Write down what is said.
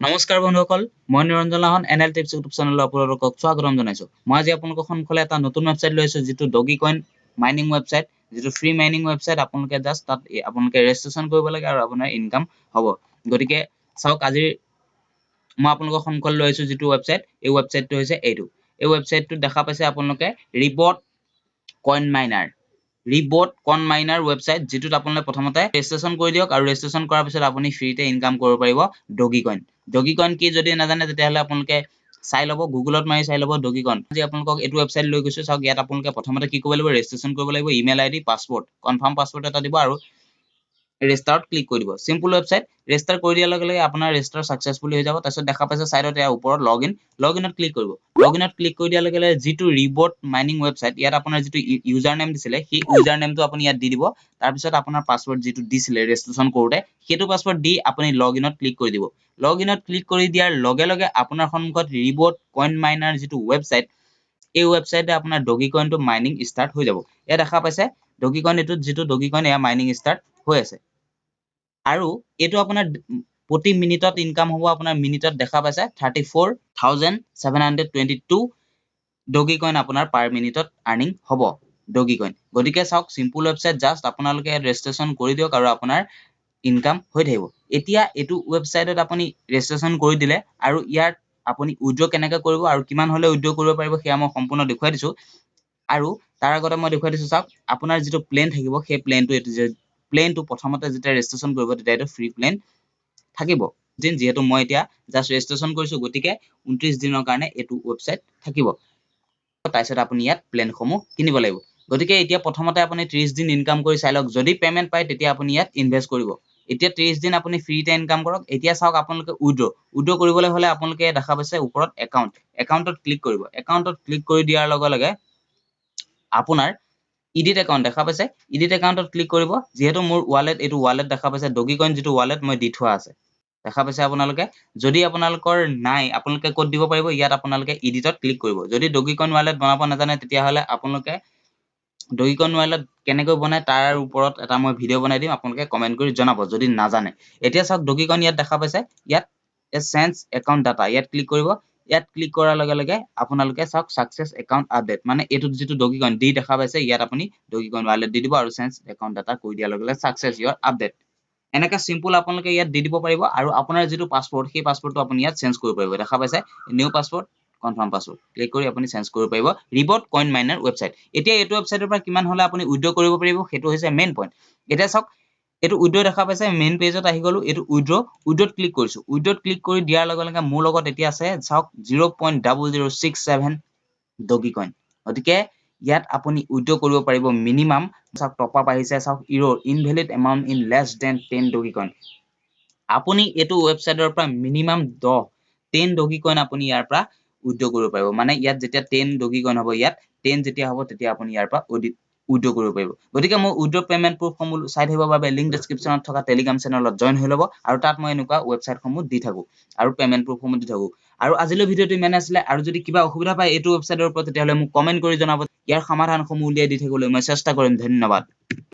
নমস্কাৰ বন্ধুসকল মই নিৰঞ্জন লাহন এনএল টিপছ ইউটিউব চেনেলত আপোনালোকক স্বাগতম জনাইছো মই আজি আপোনালোকৰ সন্মুখলৈ এটা নতুন ওয়েবসাইট লৈছো যেটো ডগিকইন মাইনিং ওয়েবসাইট যেটো ফ্ৰী মাইনিং ওয়েবসাইট আপোনালোকে জাস্ট তাত আপোনালোকে ৰেজিষ্ট্ৰেচন কৰিব লাগে আৰু আপোনাৰ ইনকাম হ'ব গতিকে চাওক আজি মই আপোনালোকৰ সন্মুখলৈ লৈছো যেটো ওয়েবসাইট এই ওয়েবসাইটটো হৈছে এইটো এই ওয়েবসাইটটো দেখা পাইছে আপোনালোকে ৰিবট কইন মাইনাৰ ৰিবট কইন মাইনাৰ ওয়েবসাইট যেটোত আপোনালোকে প্ৰথমতে ৰেজিষ্ট্ৰেচন কৰি দিয়ক আৰু ৰেজিষ্ট্ৰেচন কৰাৰ পিছত আপুনি ফ্ৰীতে ইনকাম কৰিব পাৰিব ডগিকইন কি যদি নাজানে তেতিয়াহলে আপোনালোকে চাই লব গুগলত মাৰি চাই লব ডগিকইন আজি আপোনালোকক এটো ওয়েবসাইট লৈ গৈছো চাওক ইয়াত আপোনালোকে প্ৰথমতে কি কৰিব লাগিব ৰেজিষ্ট্ৰেচন কৰিব লাগিব email ID password confirm password এটা দিব আৰু ৰেজিষ্টাৰত ক্লিক কৰি দিব সিম্পল ওয়েবসাইট ৰেজিষ্টাৰ কৰি দিয়াৰ লগে লগে আপোনাৰ ৰেজিষ্টাৰ সাকসেসফুলি হৈ যাব তাৰপিছত দেখা পাইছে সাইডত এয়া ওপৰত লগইনত ক্লিক কৰিব লগইনত ক্লিক কৰি দিয়াৰ লগে লগে যেটো ৰিবট মাইনিং ওয়েবসাইট ইয়াত আপোনাৰ যেটো ইউজাৰ নেম দিছিলে সেই ইউজাৰ নেমটো আপুনি ইয়াত দি দিব তাৰপিছত আপোনাৰ পাসওয়াৰ্ড যেটো দিছিলে ৰেজিষ্ট্ৰেচন কৰোতে সেইটো পাসওয়াৰ্ড দি আপুনি লগইনত ক্লিক কৰি দিব লগইনত ক্লিক কৰি দিয়াৰ লগে লগে আপোনাৰ সন্মুখত ৰিবট কইন মাইনাৰ যেটো ওয়েবসাইট এই ওয়েবসাইটে আপোনাৰ ডগিকইনটো মাইনিং ষ্টাৰ্ট হৈ যাব এয়া দেখা পাইছে ডগিকইন এটো যেটো ডগিকইন এয়া মাইনিং ষ্টাৰ্ট হৈ আছে আৰু এটো আপোনাৰ প্ৰতি মিনিটত ইনকাম হ'ব আপোনাৰ মিনিটত দেখা পাইছে 34722 ডগিকইন আপোনাৰ পাৰ মিনিটত আৰ্নিং হ'ব ডগিকইন গতিকে চাওক সিম্পল ওয়েবসাইট জাস্ট আপোনালোকে ৰেজিষ্ট্ৰেচন কৰি দিয়ক আৰু আপোনাৰ ইনকাম হৈ থাকিব এতিয়া এটো ওয়েবসাইটত আপুনি ৰেজিষ্ট্ৰেচন কৰি দিলে আৰু ইয়াত আপুনি উইথড্ৰ কেনেকৈ কৰিব আৰু কিমান হলে উইথড্ৰ কৰিব পাৰিব সেয়া মই সম্পূৰ্ণ দেখুৱাই দিছো আৰু তাৰ আগতে মই দেখুৱাই দিছো চাওক আপোনাৰ যেটো প্লেন থাকিব সেই প্লেনটো এটো যে প্লেনটো প্ৰথমতে যেতিয়া ৰেজিষ্ট্ৰেচন কৰিব তেতিয়া এটো ফ্ৰী প্লেন থাকিব যেহেতু মই এতিয়া জাস্ট ৰেজিষ্ট্ৰেচন কৰিছো গতিকে 29 দিনৰ কাৰণে এটো ওয়েবসাইট থাকিব তাৰপিছত আপুনি ইয়াত প্লেনসমূহ কিনিব লাগিব গতিকে এতিয়া প্ৰথমতে আপুনি 30 দিন ইনকাম কৰি চাই লওক যদি পেমেন্ট পায় তেতিয়া আপুনি ইয়াত ইনভেষ্ট কৰিব এতিয়া 30 দিন আপুনি ফ্ৰীতে ইনকাম কৰক এতিয়া চাওক আপোনালোকে উইথড্ৰ কৰিবলৈ হলে আপোনালোকে দেখা পাইছে ওপৰত একাউন্টত ক্লিক কৰিব একাউন্টত ক্লিক কৰি দিয়াৰ লগে লগে আপোনাৰ এডিট একাউন্ট দেখা পাইছে এডিট একাউন্টত ক্লিক কৰিব যেহেতু মোৰ ওয়ালেট এটো ওয়ালেট দেখা পাইছে ডগিকইন যেটো ওয়ালেট মই দি থোৱা আছে দেখা পাইছে আপোনালোকে যদি আপোনালোকৰ নাই আপোনালোকে কোড দিব পাৰিব ইয়াত আপোনালোকে এডিটত ক্লিক কৰিব যদি ডগিকইন ওয়ালেট বনাব নাজানে তেতিয়া হলে আপোনালোকে ডগিকইন ওয়ালেট কেনেকৈ বনায় তাৰ ওপৰত এটা মই ভিডিও বনাই দিম আপোনালোকে কমেন্ট কৰি জনাব যদি নাজানে এতিয়া চাওক ডগিকইন ইয়াত দেখা পাইছে ইয়াত চেঞ্জ একাউন্ট ডাটা ইয়াত ক্লিক কৰিব ইয়াত ক্লিক কৰাৰ লগে লগে আপোনালোকে চাওক সাকসেস একাউন্ট আপডেট মানে এটো যেটো ডগিকইন দি দেখা পাইছে ইয়াত আপুনি ডগিকইন ওয়ালেট দি দিব আৰু চেঞ্জ একাউন্ট ডাটা কৰি দিয়াৰ লগে লগে সাকসেস ইওৰ আপডেট এনেকা সিম্পল আপোনালোকে ইয়াত দি দিব পাৰিব আৰু আপোনাৰ যেটো পাসওয়াৰ্ড সেই পাসওয়াৰ্ডটো আপুনি ইয়াত চেঞ্জ কৰিব পাৰিব দেখা পাইছে new password confirm password click কৰি আপুনি চেঞ্জ কৰিব পাৰিব ৰিবট কইন মাইনাৰ ওয়েবসাইট এতিয়া এটো ওয়েবসাইটৰ পৰা কিমান হলে আপুনি উইথড্ৰ কৰিব পাৰিব হেতু হৈছে মেইন পইণ্ট এতিয়া চাওক এটো উইথড্ৰ দেখা পাইছে মেইন পেজত আহি গলো এটো উইথড্ৰত ক্লিক কৰিছো উইথড্ৰত ক্লিক কৰি দিয়াৰ লগে লগে মোৰ লগত এতিয়া আছে চাওক 0.0067 ডগিকইন গতিকে ইয়াত আপুনি উইথড্ৰ কৰিব পাৰিব মিনিমাম চাওক টপ আপ আহিছে চাওক error invalid amount in less than 10 dogecoin আপুনি এটো ওয়েবসাইটৰ পৰা মিনিমাম 10 ডগিকইন আপুনি ইয়াৰ পৰা উইথড্ৰ কৰিব পাৰিব মানে ইয়াত যেতিয়া 10 ডগিকইন হ'ব ইয়াত 10 যেতিয়া হ'ব তেতিয়া আপুনি ইয়াৰ পৰা উইথড্ৰ কৰিব পাৰিব গতিকে মই উইথড্ৰ পেমেন্ট প্ৰুফ সমূহ চাই থাকিবৰ বাবে লিংক ডেসক্ৰিপচনত থকা টেলিগ্ৰাম চেনেলত জয়েন হৈ লব আৰু তাত মই এনেকুৱা ওয়েবসাইট সমূহ দি থাকো আৰু পেমেন্ট প্ৰুফ সমূহ দি থাকো আৰু আজিলৈ ভিডিওটো ইমানে আছিলে আৰু যদি কিবা অসুবিধা পায় এটো ওয়েবসাইটৰ ওপৰত তেতিয়াহলে মোক কমেন্ট কৰি জনাব ইয়াৰ সমাধান সমূহ উলিয়াই দি থাকিবলৈ মই চেষ্টা কৰিম ধন্যবাদ